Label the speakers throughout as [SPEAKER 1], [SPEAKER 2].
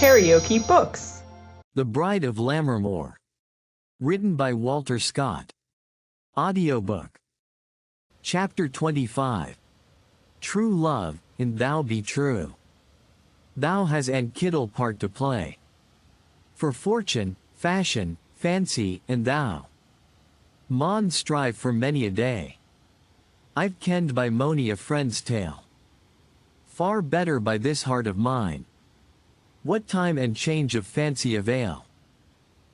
[SPEAKER 1] KaraokeBooks.
[SPEAKER 2] The Bride of Lammermoor. Written by Walter Scott. Audiobook. Chapter 25. True Love, in Thou Be True. Thou has and kittle part to play. For fortune, fashion, fancy, and thou. Maun strive for many a day. I've kenned by mony a friend's tale. Far better by this heart of mine. What time and change of fancy avail?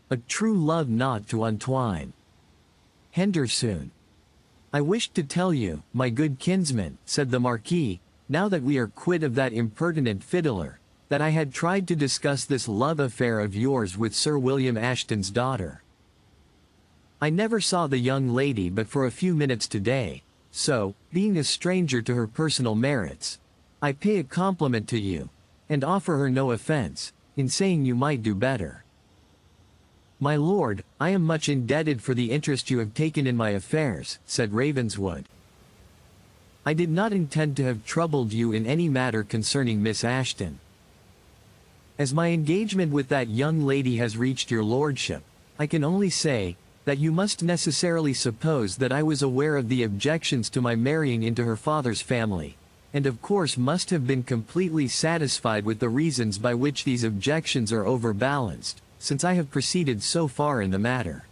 [SPEAKER 2] A true love not to untwine. Henderson. I wished to tell you, my good kinsman, said the Marquis, now that we are quit of that impertinent fiddler, that I had tried to discuss this love affair of yours with Sir William Ashton's daughter. I never saw the young lady but for a few minutes today, so, being a stranger to her personal merits, I pay a compliment to you, and offer her no offense, in saying you might do better. My lord, I am much indebted for the interest you have taken in my affairs, said Ravenswood. I did not intend to have troubled you in any matter concerning Miss Ashton. As my engagement with that young lady has reached your lordship, I can only say, that you must necessarily suppose that I was aware of the objections to my marrying into her father's family, and of course must have been completely satisfied with the reasons by which these objections are overbalanced, since I have proceeded so far in the matter.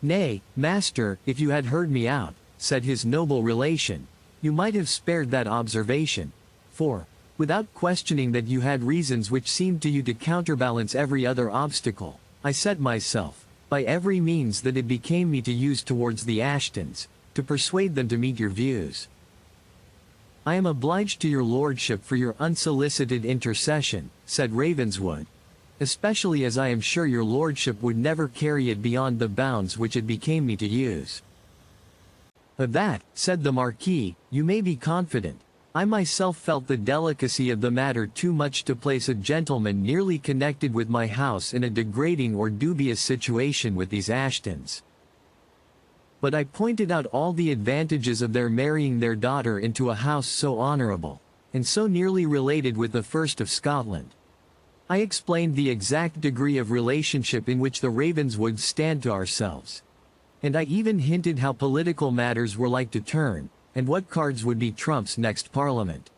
[SPEAKER 2] Nay, master, if you had heard me out, said his noble relation, you might have spared that observation, for, without questioning that you had reasons which seemed to you to counterbalance every other obstacle, I set myself, by every means that it became me to use towards the Ashtons, to persuade them to meet your views. I am obliged to your lordship for your unsolicited intercession, said Ravenswood, especially as I am sure your lordship would never carry it beyond the bounds which it became me to use. Of that, said the Marquis, you may be confident. I myself felt the delicacy of the matter too much to place a gentleman nearly connected with my house in a degrading or dubious situation with these Ashtons. But I pointed out all the advantages of their marrying their daughter into a house so honourable, and so nearly related with the first of Scotland. I explained the exact degree of relationship in which the Ravenswoods stand to ourselves. And I even hinted how political matters were like to turn, and what cards would be Trump's next parliament.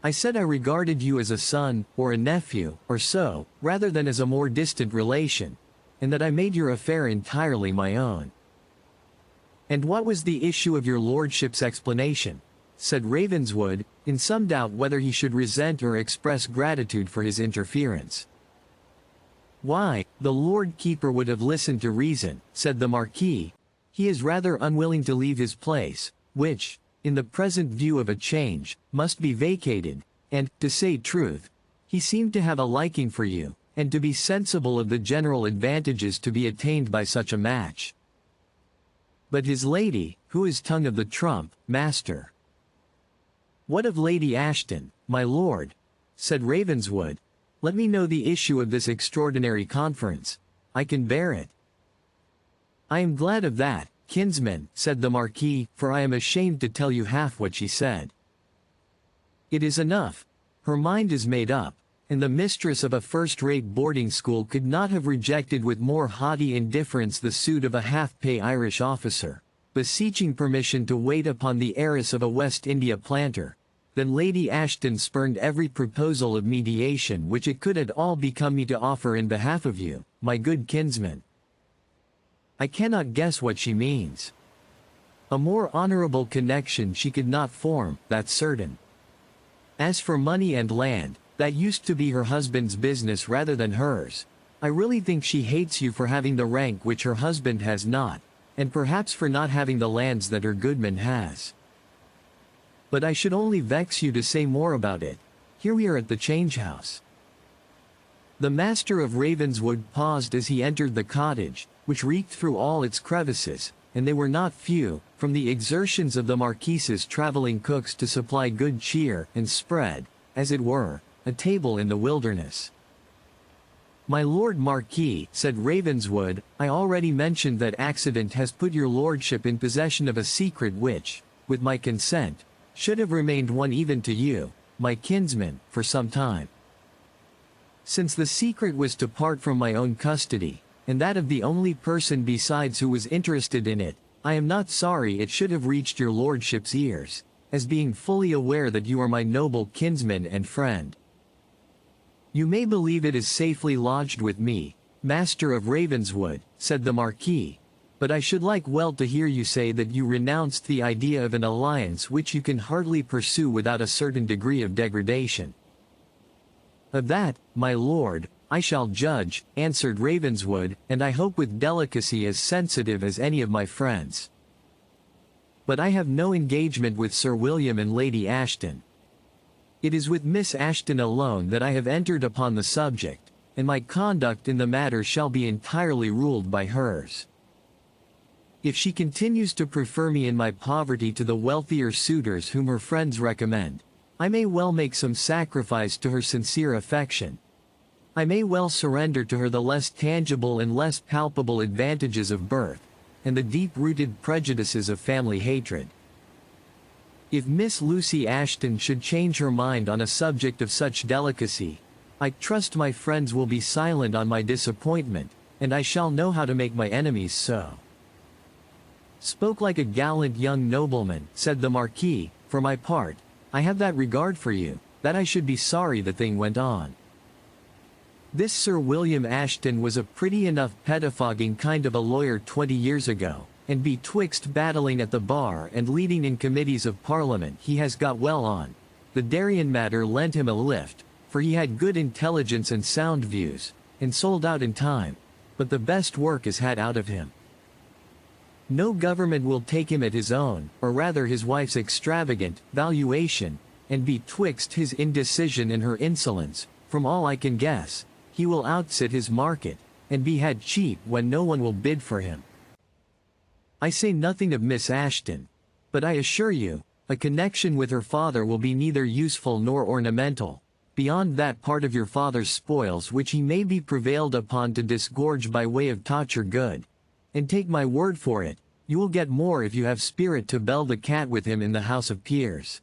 [SPEAKER 2] I said I regarded you as a son, or a nephew, or so, rather than as a more distant relation, and that I made your affair entirely my own. And what was the issue of your lordship's explanation? Said Ravenswood, in some doubt whether he should resent or express gratitude for his interference. Why, the Lord Keeper would have listened to reason, said the Marquis. He is rather unwilling to leave his place, which, in the present view of a change, must be vacated, and, to say truth, he seemed to have a liking for you, and to be sensible of the general advantages to be attained by such a match. But his lady, who is tongue of the trump, master? What of Lady Ashton, my lord? Said Ravenswood. Let me know the issue of this extraordinary conference. I can bear it. I am glad of that, kinsman, said the Marquis, for I am ashamed to tell you half what she said. It is enough. Her mind is made up, and the mistress of a first-rate boarding school could not have rejected with more haughty indifference the suit of a half-pay Irish officer, beseeching permission to wait upon the heiress of a West India planter, than Lady Ashton spurned every proposal of mediation which it could at all become me to offer in behalf of you, my good kinsman. I cannot guess what she means. A more honorable connection she could not form, that's certain. As for money and land, that used to be her husband's business rather than hers. I really think she hates you for having the rank which her husband has not, and perhaps for not having the lands that her goodman has. But I should only vex you to say more about it. Here we are at the change house. The master of Ravenswood paused as he entered the cottage, which reeked through all its crevices, and they were not few, from the exertions of the Marquis's travelling cooks to supply good cheer and spread, as it were, a table in the wilderness. My Lord Marquis, said Ravenswood, I already mentioned that accident has put your lordship in possession of a secret which, with my consent, should have remained one even to you, my kinsman, for some time. Since the secret was to part from my own custody, and that of the only person besides who was interested in it, I am not sorry it should have reached your lordship's ears, as being fully aware that you are my noble kinsman and friend. You may believe it is safely lodged with me, Master of Ravenswood, said the Marquis, but I should like well to hear you say that you renounced the idea of an alliance which you can hardly pursue without a certain degree of degradation. Of that, my lord, I shall judge, answered Ravenswood, and I hope with delicacy as sensitive as any of my friends. But I have no engagement with Sir William and Lady Ashton. It is with Miss Ashton alone that I have entered upon the subject, and my conduct in the matter shall be entirely ruled by hers. If she continues to prefer me in my poverty to the wealthier suitors whom her friends recommend, I may well make some sacrifice to her sincere affection. I may well surrender to her the less tangible and less palpable advantages of birth, and the deep-rooted prejudices of family hatred. If Miss Lucy Ashton should change her mind on a subject of such delicacy, I trust my friends will be silent on my disappointment, and I shall know how to make my enemies so. Spoke like a gallant young nobleman, said the Marquis. For my part, I have that regard for you, that I should be sorry the thing went on. This Sir William Ashton was a pretty enough pettifogging kind of a lawyer 20 years ago, and betwixt battling at the bar and leading in committees of Parliament he has got well on. The Darien matter lent him a lift, for he had good intelligence and sound views, and sold out in time, but the best work is had out of him. No government will take him at his own, or rather his wife's extravagant, valuation, and betwixt his indecision and her insolence, from all I can guess, he will outsit his market, and be had cheap when no one will bid for him. I say nothing of Miss Ashton, but I assure you, a connection with her father will be neither useful nor ornamental, beyond that part of your father's spoils which he may be prevailed upon to disgorge by way of taucher good. And take my word for it, you will get more if you have spirit to bell the cat with him in the House of Peers.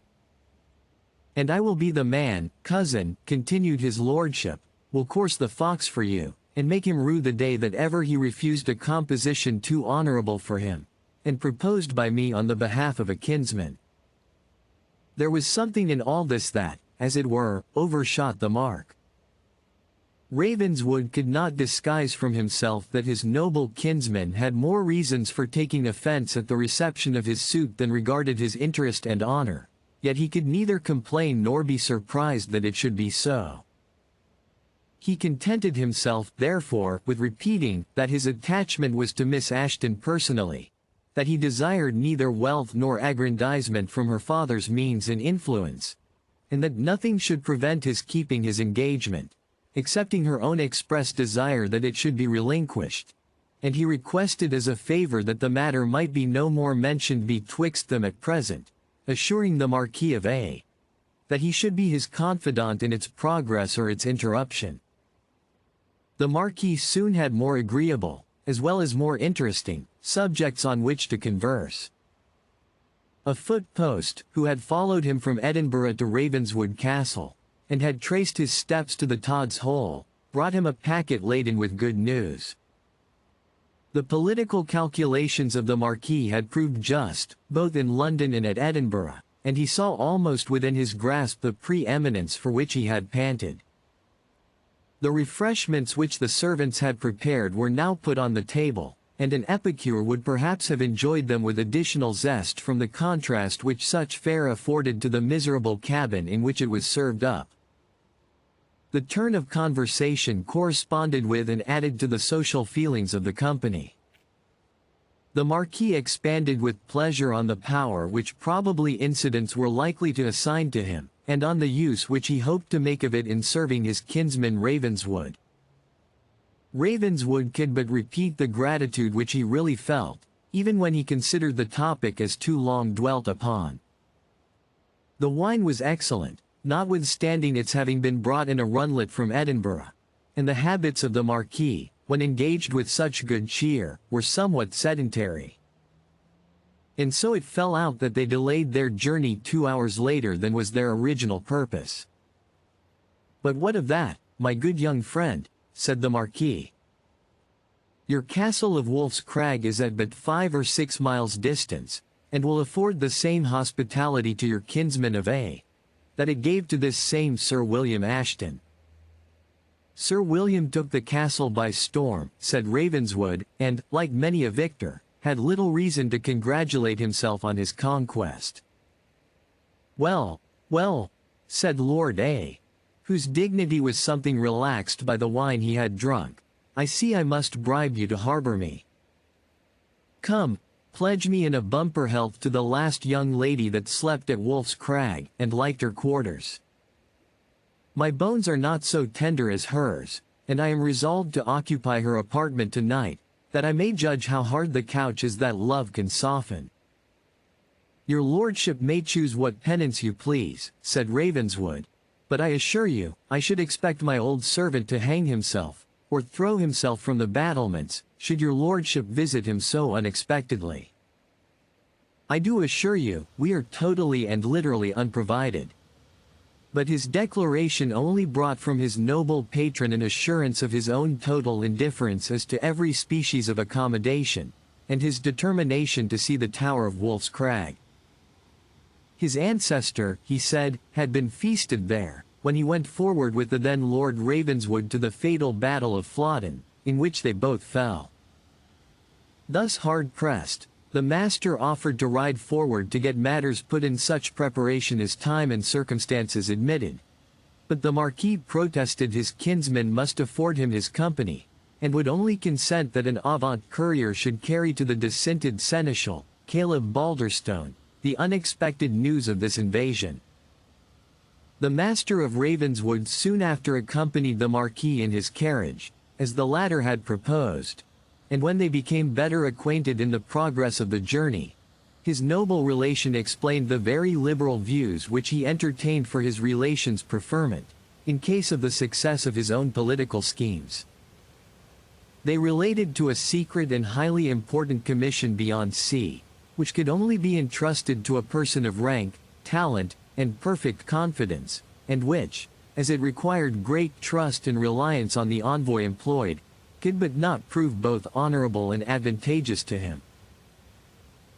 [SPEAKER 2] And I will be the man, cousin, continued his lordship, will course the fox for you, and make him rue the day that ever he refused a composition too honorable for him, and proposed by me on the behalf of a kinsman. There was something in all this that, as it were, overshot the mark. Ravenswood could not disguise from himself that his noble kinsman had more reasons for taking offense at the reception of his suit than regarded his interest and honor, yet he could neither complain nor be surprised that it should be so. He contented himself, therefore, with repeating that his attachment was to Miss Ashton personally, that he desired neither wealth nor aggrandizement from her father's means and influence, and that nothing should prevent his keeping his engagement, excepting her own express desire that it should be relinquished, and he requested as a favor that the matter might be no more mentioned betwixt them at present, assuring the Marquis of A. that he should be his confidant in its progress or its interruption. The Marquis soon had more agreeable, as well as more interesting, subjects on which to converse. A foot-post, who had followed him from Edinburgh to Ravenswood Castle, and had traced his steps to the Todd's Hole, brought him a packet laden with good news. The political calculations of the Marquis had proved just, both in London and at Edinburgh, and he saw almost within his grasp the pre-eminence for which he had panted. The refreshments which the servants had prepared were now put on the table, and an epicure would perhaps have enjoyed them with additional zest from the contrast which such fare afforded to the miserable cabin in which it was served up. The turn of conversation corresponded with and added to the social feelings of the company. The Marquis expanded with pleasure on the power which probably incidents were likely to assign to him, and on the use which he hoped to make of it in serving his kinsman Ravenswood. Ravenswood could but repeat the gratitude which he really felt, even when he considered the topic as too long dwelt upon. The wine was excellent, notwithstanding its having been brought in a runlet from Edinburgh, and the habits of the Marquis, when engaged with such good cheer, were somewhat sedentary. And so it fell out that they delayed their journey 2 hours later than was their original purpose. But what of that? my good young friend," said the Marquis. "Your castle of Wolf's Crag is at but 5 or 6 miles distance, and will afford the same hospitality to your kinsman of A. that it gave to this same Sir William Ashton." "Sir William took the castle by storm," said Ravenswood, and, like many a victor, had little reason to congratulate himself on his conquest. "Well, well," said Lord A., whose dignity was something relaxed by the wine he had drunk, "I see I must bribe you to harbor me. Come, pledge me in a bumper health to the last young lady that slept at Wolf's Crag, and liked her quarters. My bones are not so tender as hers, and I am resolved to occupy her apartment tonight, that I may judge how hard the couch is that love can soften." "Your lordship may choose what penance you please," said Ravenswood, "but I assure you, I should expect my old servant to hang himself, or throw himself from the battlements, should your lordship visit him so unexpectedly. I do assure you, we are totally and literally unprovided." But his declaration only brought from his noble patron an assurance of his own total indifference as to every species of accommodation, and his determination to see the Tower of Wolf's Crag. His ancestor, he said, had been feasted there, when he went forward with the then Lord Ravenswood to the fatal battle of Flodden, in which they both fell. Thus hard pressed, the master offered to ride forward to get matters put in such preparation as time and circumstances admitted. But the Marquis protested his kinsman must afford him his company, and would only consent that an avant courier should carry to the dissented seneschal, Caleb Balderstone, the unexpected news of this invasion. The Master of Ravenswood soon after accompanied the Marquis in his carriage, as the latter had proposed, and when they became better acquainted in the progress of the journey, his noble relation explained the very liberal views which he entertained for his relation's preferment, in case of the success of his own political schemes. They related to a secret and highly important commission beyond sea, which could only be entrusted to a person of rank, talent, and perfect confidence, and which, as it required great trust and reliance on the envoy employed, could but not prove both honorable and advantageous to him.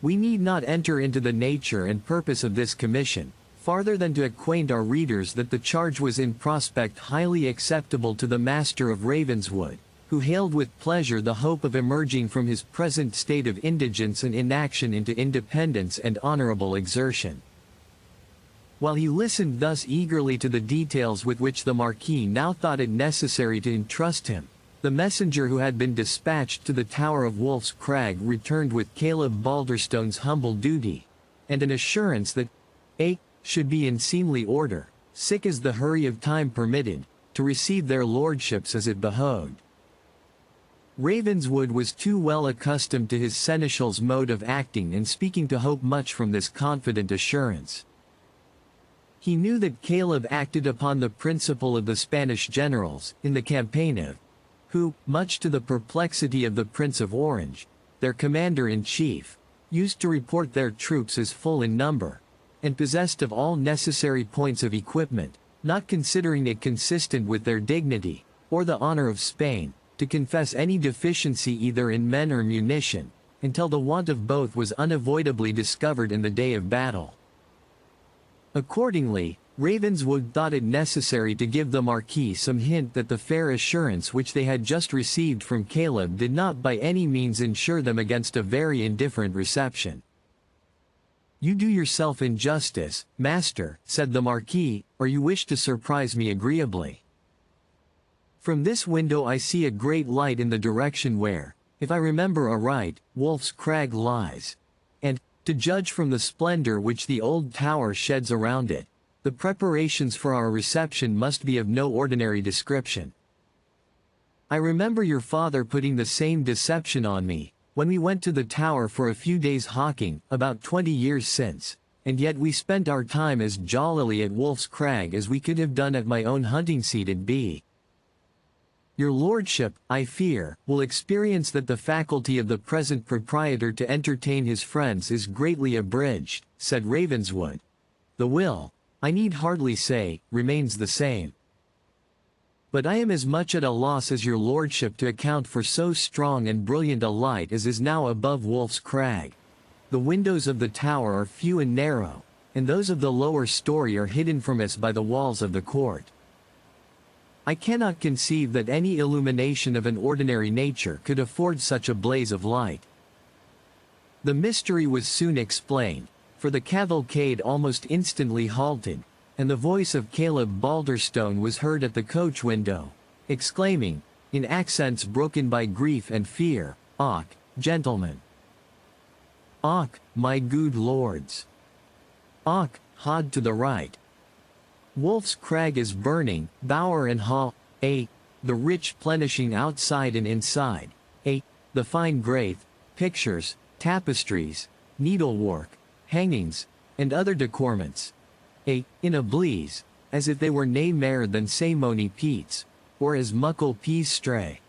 [SPEAKER 2] We need not enter into the nature and purpose of this commission, farther than to acquaint our readers that the charge was in prospect highly acceptable to the Master of Ravenswood, who hailed with pleasure the hope of emerging from his present state of indigence and inaction into independence and honorable exertion. While he listened thus eagerly to the details with which the Marquis now thought it necessary to entrust him, the messenger who had been dispatched to the Tower of Wolf's Crag returned with Caleb Balderstone's humble duty, and an assurance that A. should be in seemly order, sick as the hurry of time permitted, to receive their lordships as it behoved. Ravenswood was too well accustomed to his seneschal's mode of acting and speaking to hope much from this confident assurance. He knew that Caleb acted upon the principle of the Spanish generals, in the campaign of, who, much to the perplexity of the Prince of Orange, their commander-in-chief, used to report their troops as full in number, and possessed of all necessary points of equipment, not considering it consistent with their dignity, or the honor of Spain, to confess any deficiency either in men or munition, until the want of both was unavoidably discovered in the day of battle. Accordingly, Ravenswood thought it necessary to give the Marquis some hint that the fair assurance which they had just received from Caleb did not by any means ensure them against a very indifferent reception. "You do yourself injustice, master," said the Marquis, "or you wish to surprise me agreeably. From this window I see a great light in the direction where, if I remember aright, Wolf's Crag lies, and, to judge from the splendor which the old tower sheds around it, the preparations for our reception must be of no ordinary description. I remember your father putting the same deception on me, when we went to the tower for a few days hawking, about 20 years since, and yet we spent our time as jollily at Wolf's Crag as we could have done at my own hunting seat at B. Your lordship, I fear, will experience that the faculty of the present proprietor to entertain his friends is greatly abridged," said Ravenswood. "The will, I need hardly say, remains the same." But I am as much at a loss as your lordship to account for so strong and brilliant a light as is now above Wolf's Crag. The windows of the tower are few and narrow, and those of the lower story are hidden from us by the walls of the court. I cannot conceive that any illumination of an ordinary nature could afford such a blaze of light. The mystery was soon explained, for the cavalcade almost instantly halted, and the voice of Caleb Balderstone was heard at the coach window, exclaiming, in accents broken by grief and fear, "Och, gentlemen! Och, my good lords! Och, hod to the right! Wolf's Crag is burning, bower and hall, the rich plenishing outside and inside, the fine graith, pictures, tapestries, needlework, hangings, and other decorments, in a bleeze, as if they were nae mair than sae peats, or as muckle peas stray.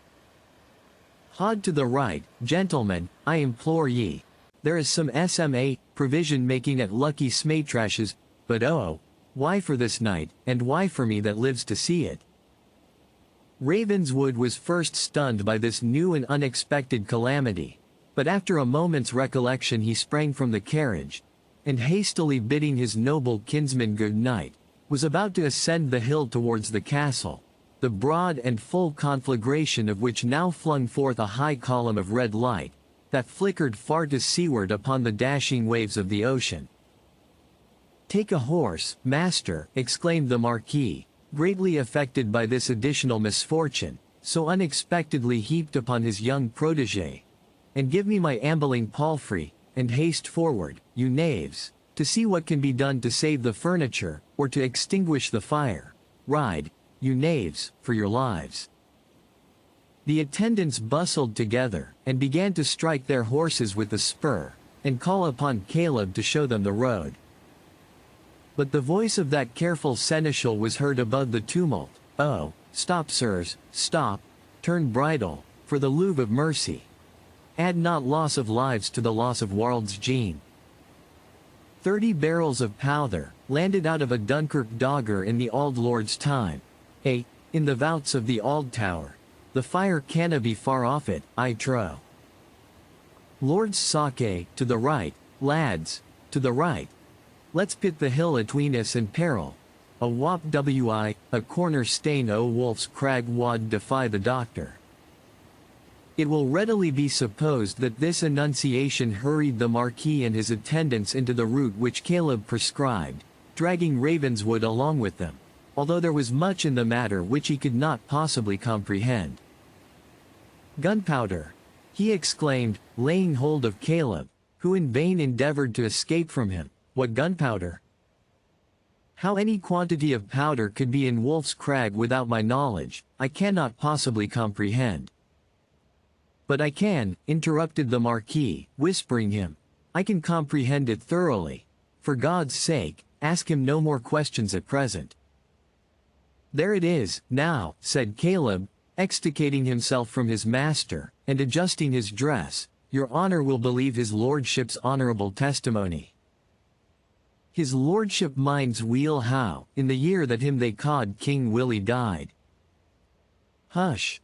[SPEAKER 2] Hod to the right, gentlemen, I implore ye. There is some SMA provision making at Lucky Smaytrash's, but oh, why for this night, and why for me that lives to see it?" Ravenswood was first stunned by this new and unexpected calamity, but after a moment's recollection he sprang from the carriage, and hastily bidding his noble kinsman good night, was about to ascend the hill towards the castle, the broad and full conflagration of which now flung forth a high column of red light, that flickered far to seaward upon the dashing waves of the ocean. "Take a horse, master," exclaimed the Marquis, greatly affected by this additional misfortune, so unexpectedly heaped upon his young protégé, "and give me my ambling palfrey, and haste forward, you knaves, to see what can be done to save the furniture, or to extinguish the fire. Ride, you knaves, for your lives." The attendants bustled together, and began to strike their horses with the spur, and call upon Caleb to show them the road. But the voice of that careful seneschal was heard above the tumult. "Oh, stop, sirs, stop, turn bridle, for the love of mercy. Add not loss of lives to the loss of warld's Jean." 30 barrels of powder, landed out of a Dunkirk dogger in the auld lord's time. In the vouts of the auld tower. The fire canna be far off it, I trow. Lord's sake, to the right, lads, to the right. Let's pit the hill atween us and peril. A wop wi, a corner stain o' Wolf's Crag wad defy the doctor. It will readily be supposed that this annunciation hurried the Marquis and his attendants into the route which Caleb prescribed, dragging Ravenswood along with them, although there was much in the matter which he could not possibly comprehend. "Gunpowder!" he exclaimed, laying hold of Caleb, who in vain endeavored to escape from him. "What gunpowder? How any quantity of powder could be in Wolf's Crag without my knowledge, I cannot possibly comprehend." "But I can," interrupted the Marquis, whispering him. "I can comprehend it thoroughly. For God's sake, ask him no more questions at present." "There it is, now," said Caleb, extricating himself from his master, and adjusting his dress. "Your honor will believe his lordship's honorable testimony. His lordship minds weel how, in the year that him they ca'd King Willie died." "Hush!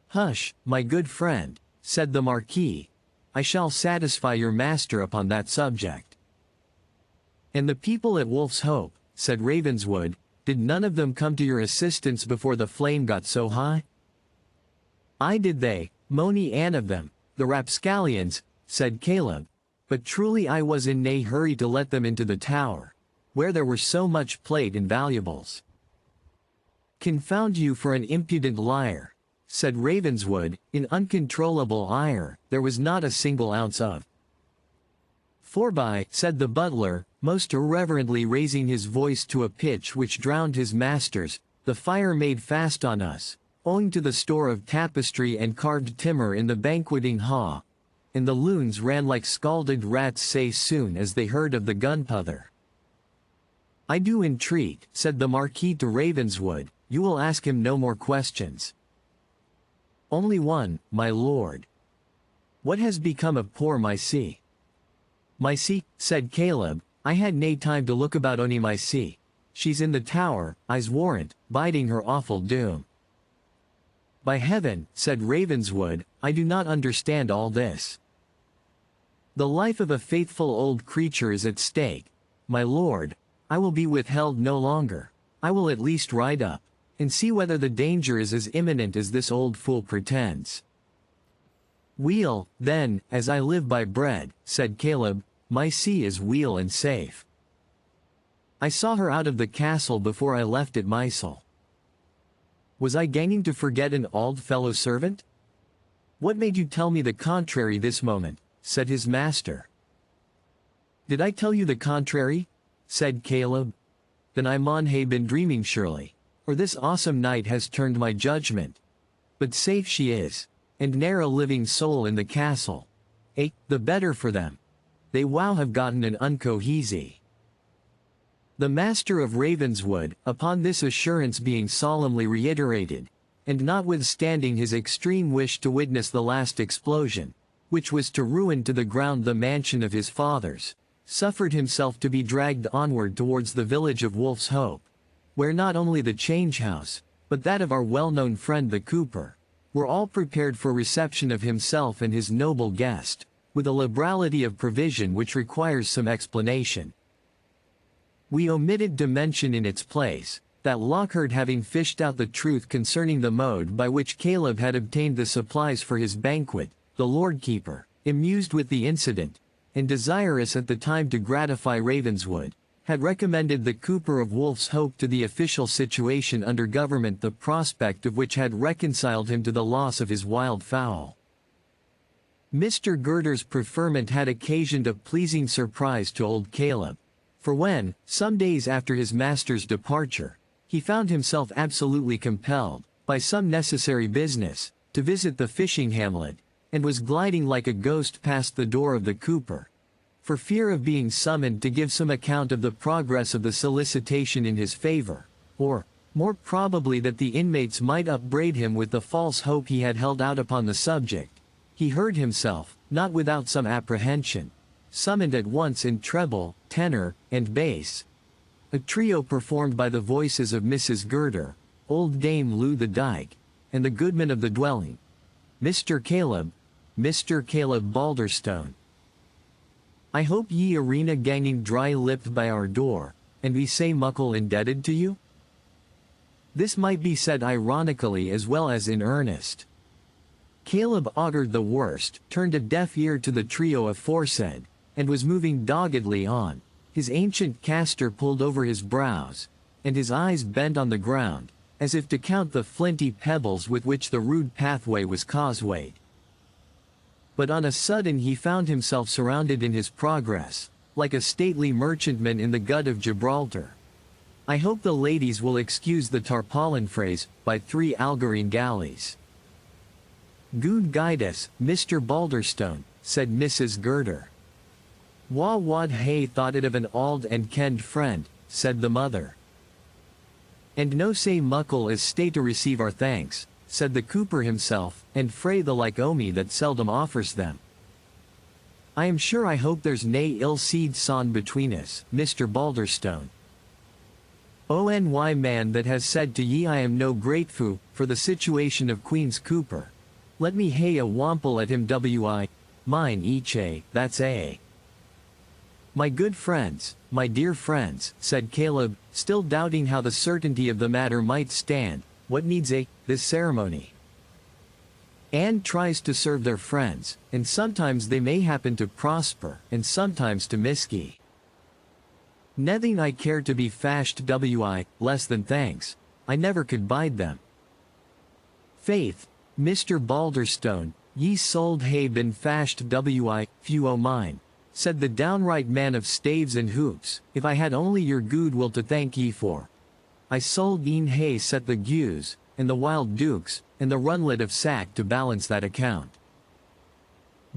[SPEAKER 2] Hush, my good friend," said the Marquis. "I shall satisfy your master upon that subject." "And the people at Wolf's Hope," said Ravenswood, "did none of them come to your assistance before the flame got so high?" "Aye did they, mony an of them, the rapscallions," said Caleb, "but truly I was in nae hurry to let them into the tower, where there were so much plate and valuables." "Confound you for an impudent liar," said Ravenswood, in uncontrollable ire. "There was not a single ounce of." "Forby," said the butler, most irreverently raising his voice to a pitch which drowned his master's, "the fire made fast on us, owing to the store of tapestry and carved timber in the banqueting hall, and the loons ran like scalded rats sae soon as they heard of the gunpowder." "I do entreat," said the Marquis to Ravenswood, "you will ask him no more questions." "Only one, my lord. What has become of poor Mysie?" "Mysie," said Caleb, "I had nae time to look about ony Mysie. She's in the tower, I's warrant, biding her awful doom." By heaven, said Ravenswood, I do not understand all this. The life of a faithful old creature is at stake. My lord, I will be withheld no longer. I will at least ride up, and see whether the danger is as imminent as this old fool pretends. Weal, then, as I live by bread, said Caleb, my sea is weal and safe. I saw her out of the castle before I left it Mysel. Was I gaining to forget an old fellow servant? What made you tell me the contrary this moment? Said his master. Did I tell you the contrary? Said Caleb. Then I maun hae been dreaming surely, or this awesome night has turned my judgment. But safe she is, and ne'er a living soul in the castle. The better for them. They wow have gotten an uncohesy. The master of Ravenswood, upon this assurance being solemnly reiterated, and notwithstanding his extreme wish to witness the last explosion, which was to ruin to the ground the mansion of his fathers, suffered himself to be dragged onward towards the village of Wolf's Hope, where not only the change house, but that of our well-known friend the cooper, were all prepared for reception of himself and his noble guest, with a liberality of provision which requires some explanation. We omitted to mention in its place, that Lockhart having fished out the truth concerning the mode by which Caleb had obtained the supplies for his banquet, the Lord Keeper, amused with the incident, and desirous at the time to gratify Ravenswood, had recommended the Cooper of Wolf's Hope to the official situation under government, the prospect of which had reconciled him to the loss of his wild fowl. Mr. Girder's preferment had occasioned a pleasing surprise to old Caleb, for when, some days after his master's departure, he found himself absolutely compelled, by some necessary business, to visit the fishing hamlet, and was gliding like a ghost past the door of the cooper, for fear of being summoned to give some account of the progress of the solicitation in his favor, or, more probably that the inmates might upbraid him with the false hope he had held out upon the subject, he heard himself, not without some apprehension, summoned at once in treble, tenor, and bass. A trio performed by the voices of Mrs. Girder, old Dame Lou the Dyke, and the goodman of the dwelling, Mr. Caleb Balderstone. I hope ye arena ganging dry-lipped by our door, and we say muckle indebted to you? This might be said ironically as well as in earnest. Caleb augured the worst, turned a deaf ear to the trio aforesaid, and was moving doggedly on, his ancient castor pulled over his brows, and his eyes bent on the ground, as if to count the flinty pebbles with which the rude pathway was causewayed. But on a sudden he found himself surrounded in his progress, like a stately merchantman in the Gut of Gibraltar. I hope the ladies will excuse the tarpaulin phrase, by 3 Algerine galleys. Good guide us, Mr. Balderstone, said Mrs. Girder. Wa wad hae thought it of an auld and kenned friend, said the mother. And no say muckle as stay to receive our thanks, said the cooper himself, and frae the like o me that seldom offers them. I am sure I hope there's nae ill seed sown between us, Mr. Balderstone. Ony man that has said to ye I am no grateful for the situation of Queen's Cooper. Let me hae a wample at him wi, mine each that's a. My good friends, my dear friends, said Caleb, still doubting how the certainty of the matter might stand, what needs this ceremony? And tries to serve their friends, and sometimes they may happen to prosper, and sometimes to misgie. Nothing I care to be fashed wi, less than thanks, I never could bide them. Faith, Mr. Balderstone, ye sold hae been fashed wi, few o' mine, said the downright man of staves and hoops, if I had only your good will to thank ye for. I sold een hae set the gews, and the wild dukes, and the runlet of sack to balance that account.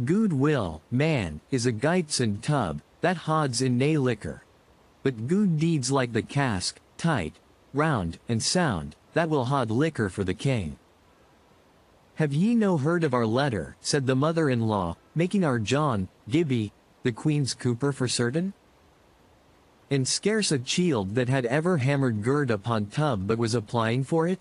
[SPEAKER 2] Good will, man, is a geitzen tub, that hods in nae liquor. But good deeds like the cask, tight, round, and sound, that will hod liquor for the king. Have ye no heard of our letter, said the mother-in-law, making our John, Gibby, the Queen's Cooper for certain? And scarce a chield that had ever hammered gird upon tub but was applying for it?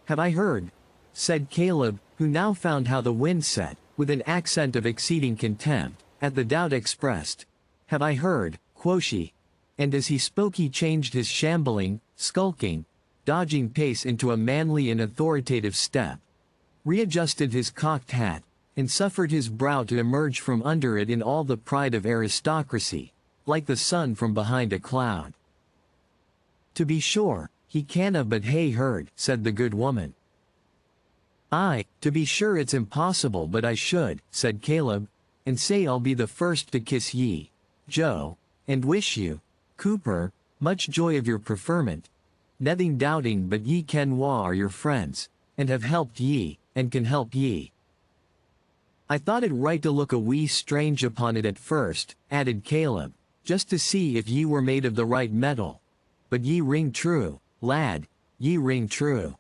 [SPEAKER 2] Have I heard, said Caleb, who now found how the wind set, with an accent of exceeding contempt, at the doubt expressed. Have I heard, quotha? And as he spoke he changed his shambling, skulking, dodging pace into a manly and authoritative step, readjusted his cocked hat, and suffered his brow to emerge from under it in all the pride of aristocracy, like the sun from behind a cloud. To be sure, he canna but hae heard, said the good woman. Aye, to be sure it's impossible but I should, said Caleb, and say I'll be the first to kiss ye, Joe, and wish you, Cooper, much joy of your preferment, nothing doubting but ye ken wha are your friends, and have helped ye, and can help ye. I thought it right to look a wee strange upon it at first, added Caleb, just to see if ye were made of the right metal. But ye ring true, lad, ye ring true.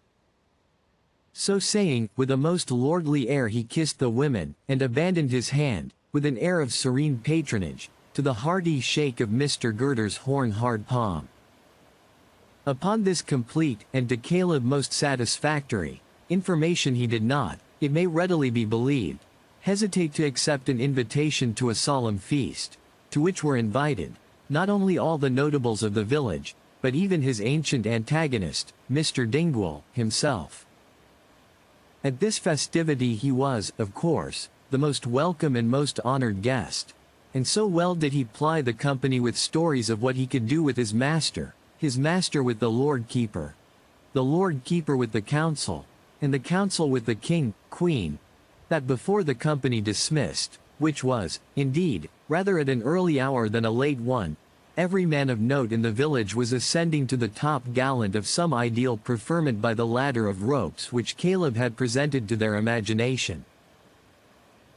[SPEAKER 2] So saying, with a most lordly air he kissed the women, and abandoned his hand, with an air of serene patronage, to the hearty shake of Mr. Girder's horn-hard palm. Upon this complete, and to Caleb most satisfactory, information he did not, it may readily be believed, hesitate to accept an invitation to a solemn feast, to which were invited, not only all the notables of the village, but even his ancient antagonist, Mr. Dingwall, himself. At this festivity he was, of course, the most welcome and most honored guest, and so well did he ply the company with stories of what he could do with his master with the Lord Keeper with the council, and the council with the king, queen, that before the company dismissed, which was, indeed, rather at an early hour than a late one, every man of note in the village was ascending to the top gallant of some ideal preferment by the ladder of ropes which Caleb had presented to their imagination.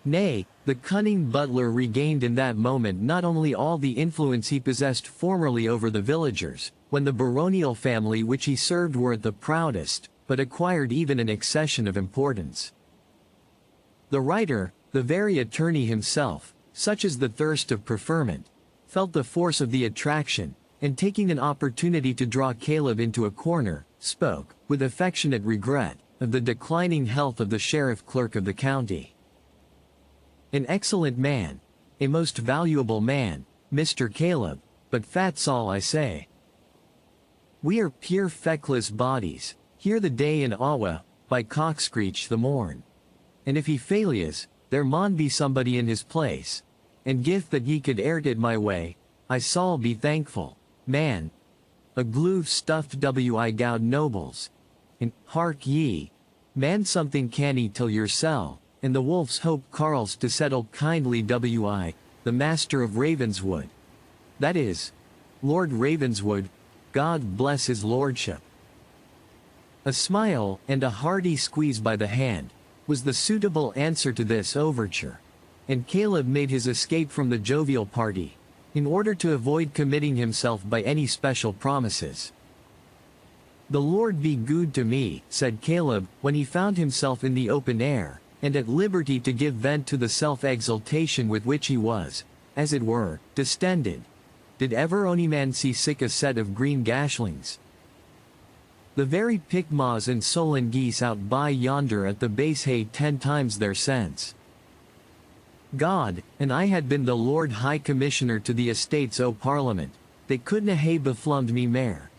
[SPEAKER 2] Nay, the cunning butler regained in that moment not only all the influence he possessed formerly over the villagers, when the baronial family which he served were at the proudest, but acquired even an accession of importance. The writer, the very attorney himself, such is the thirst of preferment, felt the force of the attraction, and taking an opportunity to draw Caleb into a corner, spoke, with affectionate regret, of the declining health of the sheriff clerk of the county. An excellent man, a most valuable man, Mr. Caleb, but fat's all I say. We are pure feckless bodies, here the day in awa, by cockscreech the morn. And if he failias, there maun be somebody in his place, and gif that ye could airt it my way, I sall be thankful, man. A glue stuffed wi gowd nobles. And, hark ye, man something canny till yoursel, and the wolf's hope Carls to settle kindly wi, the master of Ravenswood. That is, Lord Ravenswood, God bless his lordship. A smile, and a hearty squeeze by the hand, was the suitable answer to this overture, and Caleb made his escape from the jovial party, in order to avoid committing himself by any special promises. The Lord be good to me, said Caleb, when he found himself in the open air, and at liberty to give vent to the self-exultation with which he was, as it were, distended. Did ever ony man see sic a set of green gashlings? The very pigmaws and solan geese out by yonder at the base hae 10 times their sense. God, and I had been the Lord High Commissioner to the Estates o' Parliament, they couldna hae beflummed me mair.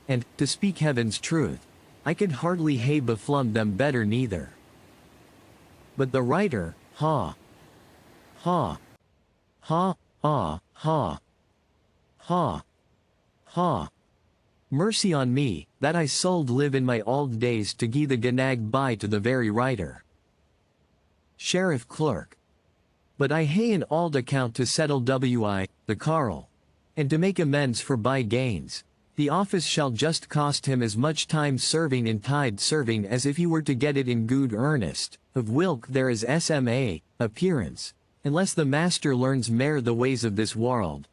[SPEAKER 2] And, to speak heaven's truth, I could hardly hae beflummed them better neither. But the writer, ha, ha, ha, ha, ha, ha, ha. Mercy on me, that I sold live in my auld days to gie the gnag by to the very writer. Sheriff clerk. But I hae an auld account to settle wi, the carl. And to make amends for by gains, the office shall just cost him as much time serving in tide serving as if he were to get it in good earnest, of whilk there is SMA, appearance, unless the master learns mair the ways of this world,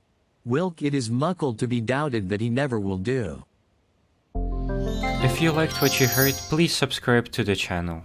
[SPEAKER 2] whilk it is muckle to be doubted that he never will do.
[SPEAKER 1] If you liked what you heard, please subscribe to the channel.